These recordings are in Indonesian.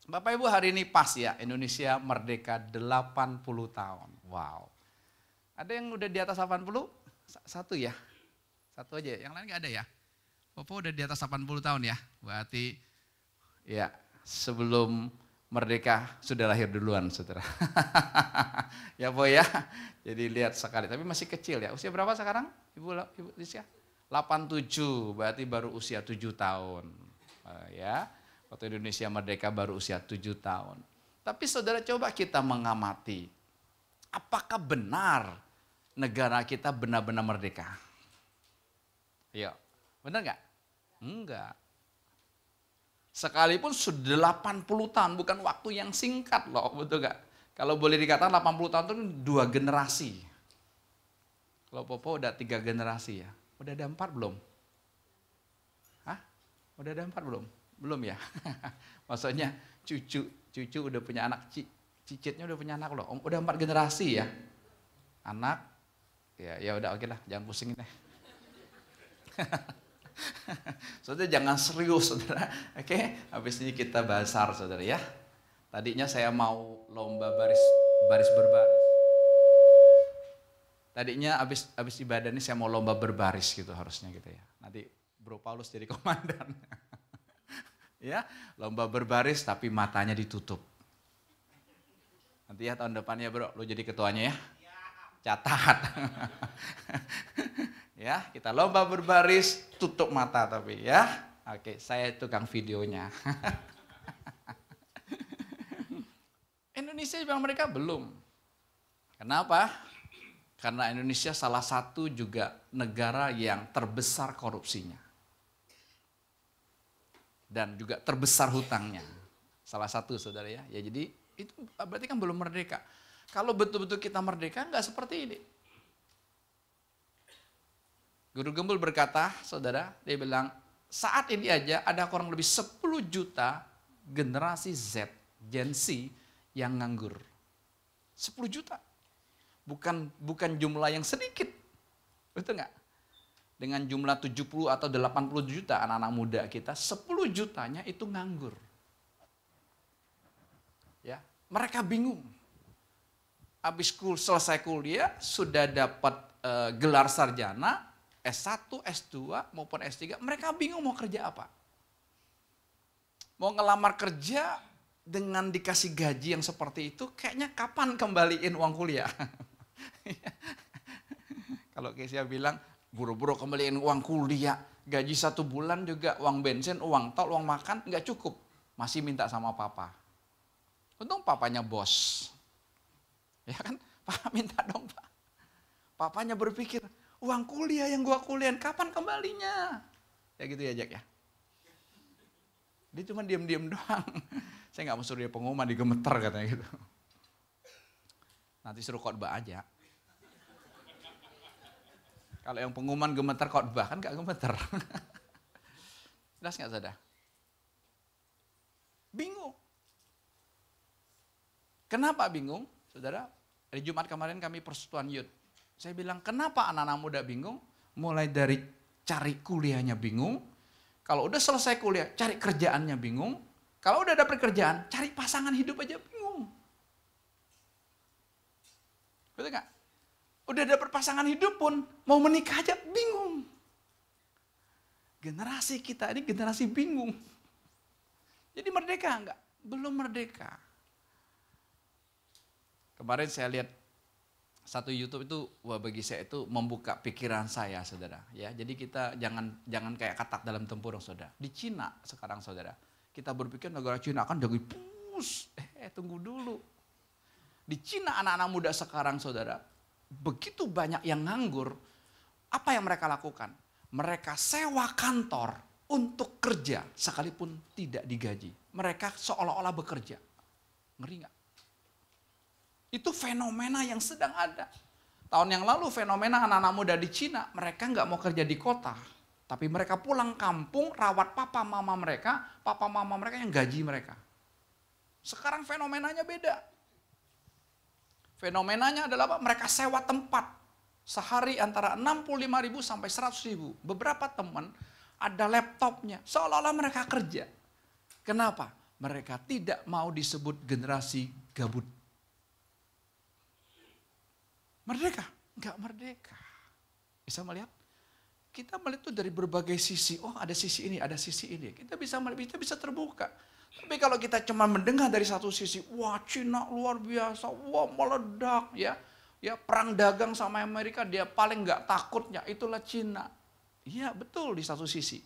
Bapak Ibu, hari ini pas ya, Indonesia merdeka 80 tahun. Wow. Ada yang udah di atas 80? Satu ya? Satu aja, yang lain nggak ada ya? Bapak udah di atas 80 tahun ya? Berarti ya sebelum merdeka sudah lahir duluan, saudara. Ya Boy ya, jadi lihat sekali. Tapi masih kecil ya, usia berapa sekarang? Ibu usia? 87, berarti baru usia 7 tahun. Ya. Waktu Indonesia merdeka baru usia 7 tahun. Tapi saudara coba kita mengamati, apakah benar negara kita benar-benar merdeka? Iya, benar nggak? Enggak. Sekalipun sudah 80 tahun, bukan waktu yang singkat loh, betul nggak? Kalau boleh dikatakan 80 tahun itu 2 generasi. Kalau Popo udah 3 generasi ya. Udah ada 4 belum? Hah? Udah ada 4 belum? Belum ya? Maksudnya cucu udah punya anak, cicitnya udah punya anak loh. Udah 4 generasi ya. Anak, ya udah oke lah, jangan pusing deh. Saudara jangan serius saudara. Oke, habis ini kita basar saudara ya. Tadinya saya mau lomba baris berbaris. Tadinya habis ibadah ini saya mau lomba berbaris gitu harusnya gitu ya. Nanti Bro Paulus jadi komandan. Ya, lomba berbaris tapi matanya ditutup. Nanti ya tahun depannya Bro, lo jadi ketuanya ya. Catat. Ya, kita lomba berbaris, tutup mata tapi ya. Oke, saya tukang videonya. Indonesia bilang mereka belum. Kenapa? Karena Indonesia salah satu juga negara yang terbesar korupsinya. Dan juga terbesar hutangnya. Salah satu saudara ya. Ya jadi itu berarti kan belum merdeka. Kalau betul-betul kita merdeka enggak seperti ini. Guru Gembul berkata, saudara, dia bilang, saat ini aja ada kurang lebih 10 juta generasi Z, Gen Z yang nganggur. 10 juta. Bukan jumlah yang sedikit. Betul nggak? Dengan jumlah 70 atau 80 juta anak-anak muda kita, 10 jutanya itu nganggur. Ya, mereka bingung. Habis selesai kuliah, sudah dapat gelar sarjana, S1, S2 maupun S3, mereka bingung mau kerja apa. Mau ngelamar kerja dengan dikasih gaji yang seperti itu, kayaknya kapan kembaliin uang kuliah? Kalau Kesia bilang, buru-buru kembaliin uang kuliah, gaji 1 bulan juga uang bensin, uang tol, uang makan, nggak cukup. Masih minta sama papa. Untung papanya bos. Ya kan, papa minta dong pak. Papanya berpikir, uang kuliah yang gua kuliahin, kapan kembalinya? Ya gitu ya Jack ya. Dia cuma diem-diem doang. Saya nggak mau suruh dia pengumuman, digemeter katanya gitu. Nanti suruh khotbah aja. Kalau yang pengumuman gemeter khotbah kan nggak gemeter. Jelas nggak saudara? Bingung. Kenapa bingung? Saudara, hari Jumat kemarin kami persekutuan youth. Saya bilang, kenapa anak-anak muda bingung? Mulai dari cari kuliahnya bingung. Kalau udah selesai kuliah, cari kerjaannya bingung. Kalau udah dapet kerjaan, cari pasangan hidup aja bingung. Betul nggak? Udah dapet pasangan hidup pun, mau menikah aja bingung. Generasi kita ini generasi bingung. Jadi merdeka enggak? Belum merdeka. Kemarin saya lihat satu YouTube itu, wah bagi saya itu membuka pikiran saya saudara. Ya, jadi kita jangan kayak katak dalam tempurung saudara. Di Cina sekarang saudara, kita berpikir negara Cina akan jadi pus. Tunggu dulu. Di Cina anak-anak muda sekarang saudara, begitu banyak yang nganggur. Apa yang mereka lakukan? Mereka sewa kantor untuk kerja sekalipun tidak digaji. Mereka seolah-olah bekerja. Ngeri nggak? Itu fenomena yang sedang ada. Tahun yang lalu fenomena anak-anak muda di Cina, mereka nggak mau kerja di kota. Tapi mereka pulang kampung, rawat papa mama mereka yang gaji mereka. Sekarang fenomenanya beda. Fenomenanya adalah apa? Mereka sewa tempat. Sehari antara 65.000 sampai 100.000. Beberapa teman ada laptopnya, seolah-olah mereka kerja. Kenapa? Mereka tidak mau disebut generasi gabut. Merdeka? Enggak merdeka. Bisa melihat? Kita melihat itu dari berbagai sisi. Oh, ada sisi ini, ada sisi ini. Kita bisa melihat, kita bisa terbuka. Tapi kalau kita cuma mendengar dari satu sisi, wah Cina luar biasa, wah meledak ya. Ya perang dagang sama Amerika dia paling nggak takutnya, itulah Cina. Iya betul di satu sisi.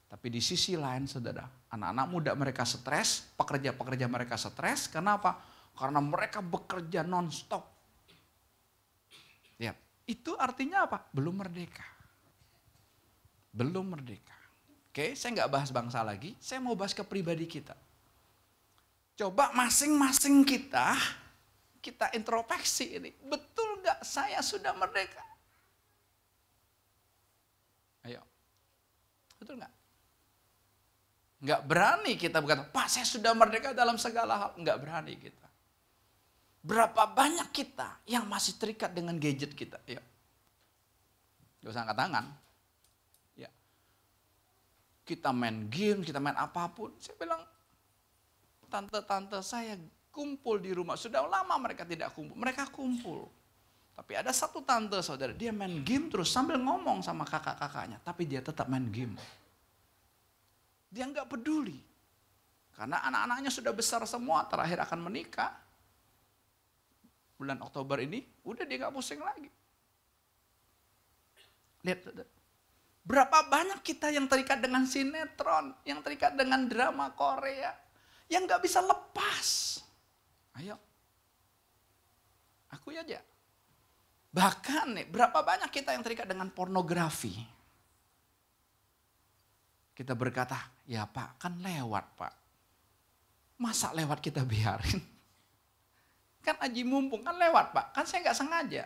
Tapi di sisi lain saudara, anak-anak muda mereka stres, pekerja-pekerja mereka stres. Kenapa? Karena mereka bekerja non-stop. Ya, itu artinya apa? Belum merdeka. Belum merdeka. Oke, saya nggak bahas bangsa lagi, saya mau bahas ke pribadi kita. Coba masing-masing kita introspeksi ini. Betul nggak saya sudah merdeka? Ayo. Betul nggak? Nggak berani kita berkata, Pak saya sudah merdeka dalam segala hal. Nggak berani kita. Berapa banyak kita yang masih terikat dengan gadget kita? Ayo. Gak usah angkat tangan. Ya. Kita main game, kita main apapun. Saya bilang, tante-tante saya kumpul di rumah. Sudah lama mereka tidak kumpul. Mereka kumpul. Tapi ada satu tante saudara, dia main game terus sambil ngomong sama kakak-kakaknya. Tapi dia tetap main game. Dia nggak peduli. Karena anak-anaknya sudah besar semua, terakhir akan menikah. Bulan Oktober ini, udah dia nggak pusing lagi. Lihat, berapa banyak kita yang terikat dengan sinetron, yang terikat dengan drama Korea, yang nggak bisa lepas. Ayo, aku aja. Bahkan nih, berapa banyak kita yang terikat dengan pornografi. Kita berkata, ya Pak, kan lewat Pak. Masa lewat kita biarin? Kan aji mumpung, kan lewat Pak. Kan saya nggak sengaja.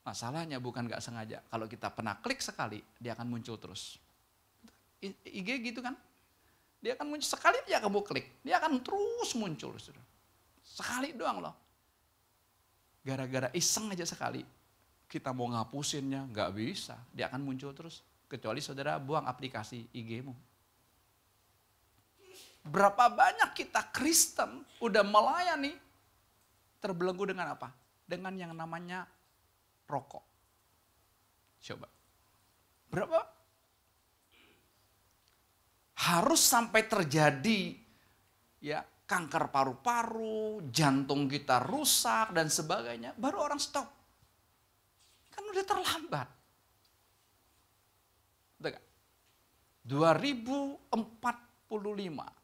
Masalahnya bukan nggak sengaja. Kalau kita pernah klik sekali, dia akan muncul terus. IG gitu kan? Dia akan muncul sekali aja kamu klik. Dia akan terus muncul. Sekali doang loh. Gara-gara iseng aja sekali. Kita mau ngapusinnya, nggak bisa. Dia akan muncul terus. Kecuali saudara buang aplikasi IG-mu. Berapa banyak kita Kristen udah melayani terbelenggu dengan apa? Dengan yang namanya rokok. Coba. Berapa? Harus sampai terjadi ya kanker paru-paru, jantung kita rusak dan sebagainya, baru orang stop. Kan udah terlambat. Betul gak? 2045.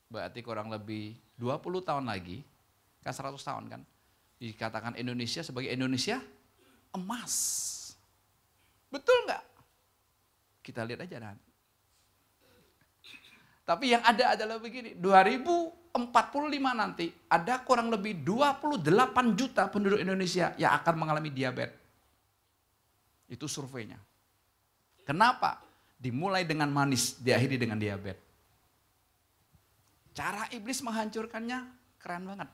Berarti kurang lebih 20 tahun lagi, kan 100 tahun kan, dikatakan Indonesia sebagai Indonesia emas. Betul nggak? Kita lihat aja nanti. Tapi yang ada adalah begini, 2045 nanti ada kurang lebih 28 juta penduduk Indonesia yang akan mengalami diabetes. Itu surveinya. Kenapa? Dimulai dengan manis, diakhiri dengan diabetes. Cara iblis menghancurkannya keren banget.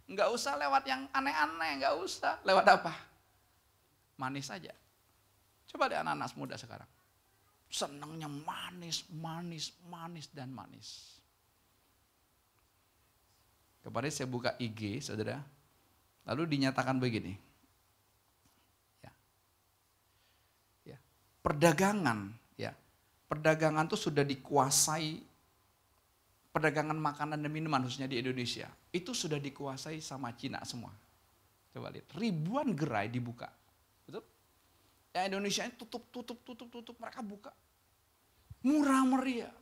Nggak usah lewat yang aneh-aneh, nggak usah. Lewat apa? Manis saja. Coba deh anak-anak muda sekarang. Senangnya manis, manis, manis, dan manis. Kemarin saya buka IG, saudara. Lalu dinyatakan begini. Ya. Perdagangan, ya. Perdagangan itu sudah dikuasai. Perdagangan makanan dan minuman khususnya di Indonesia itu sudah dikuasai sama Cina semua. Coba lihat, ribuan gerai dibuka, betul? Yang Indonesia ini tutup, mereka buka, murah meriah,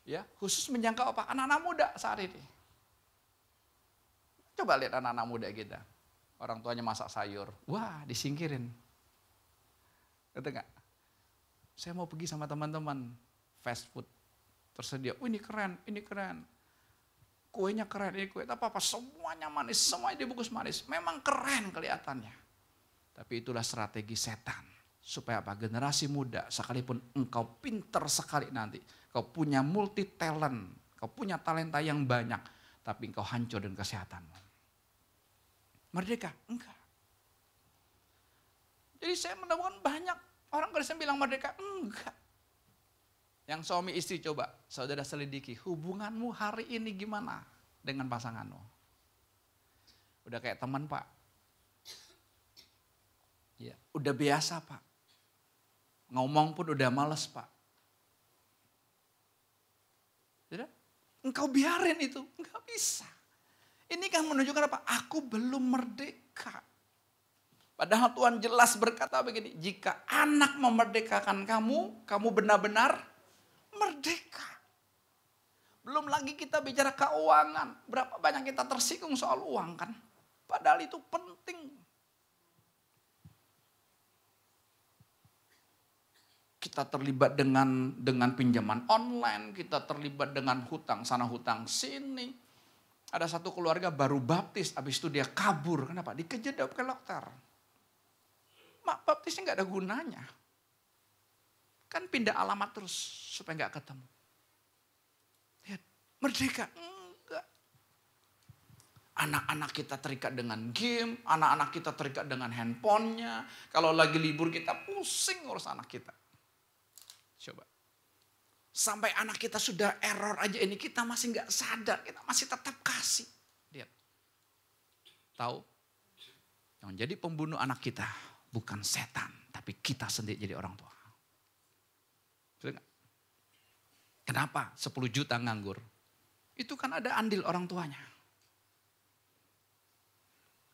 ya khusus menjangkau apa? Anak-anak muda saat ini. Coba lihat anak-anak muda kita, orang tuanya masak sayur, wah disingkirin, betul nggak? Saya mau pergi sama teman-teman fast food. Tersedia, oh ini keren, kuenya keren, ini kue, apa semuanya manis, semuanya dibungkus manis, memang keren kelihatannya. Tapi itulah strategi setan, supaya apa? Generasi muda, sekalipun engkau pinter sekali nanti, kau punya multi talent, kau punya talenta yang banyak, tapi engkau hancur dengan kesehatanmu. Merdeka? Enggak. Jadi saya menemukan banyak orang Kristen bilang merdeka, enggak. Yang suami istri coba, saudara selidiki, hubunganmu hari ini gimana dengan pasanganmu? Udah kayak teman Pak? Ya, udah biasa Pak? Ngomong pun udah males Pak? Sudah? Engkau biarin itu, enggak bisa. Ini kan menunjukkan apa? Aku belum merdeka. Padahal Tuhan jelas berkata begini, jika anak memerdekakan kamu, kamu benar-benar merdeka. Belum lagi kita bicara keuangan. Berapa banyak kita tersinggung soal uang kan? Padahal itu penting. Kita terlibat dengan pinjaman online, kita terlibat dengan hutang sana hutang sini. Ada satu keluarga baru baptis, habis itu dia kabur. Kenapa? Dikejar ke dokter. Mak, baptisnya nggak ada gunanya. Kan pindah alamat terus supaya nggak ketemu. Lihat, merdeka. Enggak. Anak-anak kita terikat dengan game, anak-anak kita terikat dengan handphonenya. Kalau lagi libur kita pusing ngurus anak kita. Coba. Sampai anak kita sudah error aja ini kita masih nggak sadar, kita masih tetap kasih. Lihat. Tahu? Yang jadi pembunuh anak kita bukan setan, tapi kita sendiri jadi orang tua. Betul nggak? Kenapa 10 juta nganggur? Itu kan ada andil orang tuanya.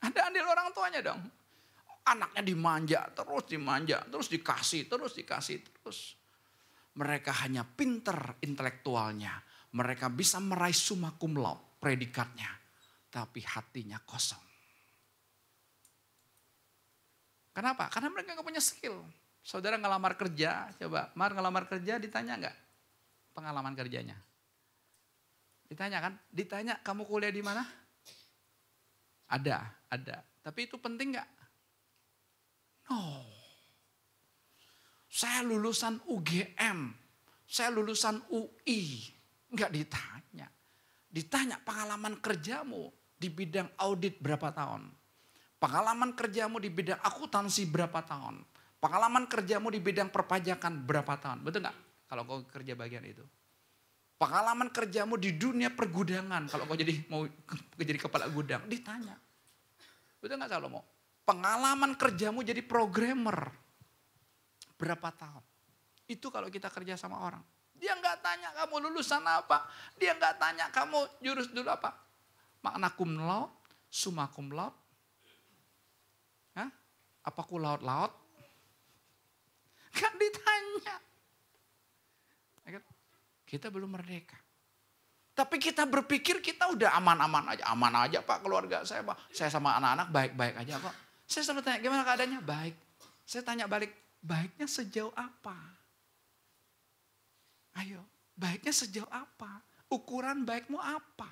Ada andil orang tuanya dong. Anaknya dimanja, terus dikasih, terus. Mereka hanya pinter intelektualnya. Mereka bisa meraih summa cum laude predikatnya. Tapi hatinya kosong. Kenapa? Karena mereka gak punya skill. Saudara ngelamar kerja, coba. Ngelamar kerja ditanya gak pengalaman kerjanya? Ditanya kan? Ditanya kamu kuliah di mana? Ada. Tapi itu penting gak? No. Saya lulusan UGM, saya lulusan UI, enggak ditanya. Ditanya pengalaman kerjamu di bidang audit berapa tahun? Pengalaman kerjamu di bidang akuntansi berapa tahun? Pengalaman kerjamu di bidang perpajakan berapa tahun? Betul enggak? Kalau kau kerja bagian itu. Pengalaman kerjamu di dunia pergudangan, kalau kau mau jadi kepala gudang, ditanya. Betul enggak Salomo? Pengalaman kerjamu jadi programmer. Berapa tahun? Itu kalau kita kerja sama orang. Dia nggak tanya kamu lulusan apa. Dia nggak tanya kamu jurus dulu apa. Makna cum laude, summa cum laude. Hah? Apa ku laut? Nggak ditanya. Kita belum merdeka. Tapi kita berpikir kita udah aman-aman aja. Aman aja Pak keluarga saya Pak. Saya sama anak-anak baik-baik aja kok. Saya selalu tanya gimana keadaannya? Baik. Saya tanya balik. Baiknya sejauh apa? Ayo, baiknya sejauh apa? Ukuran baikmu apa?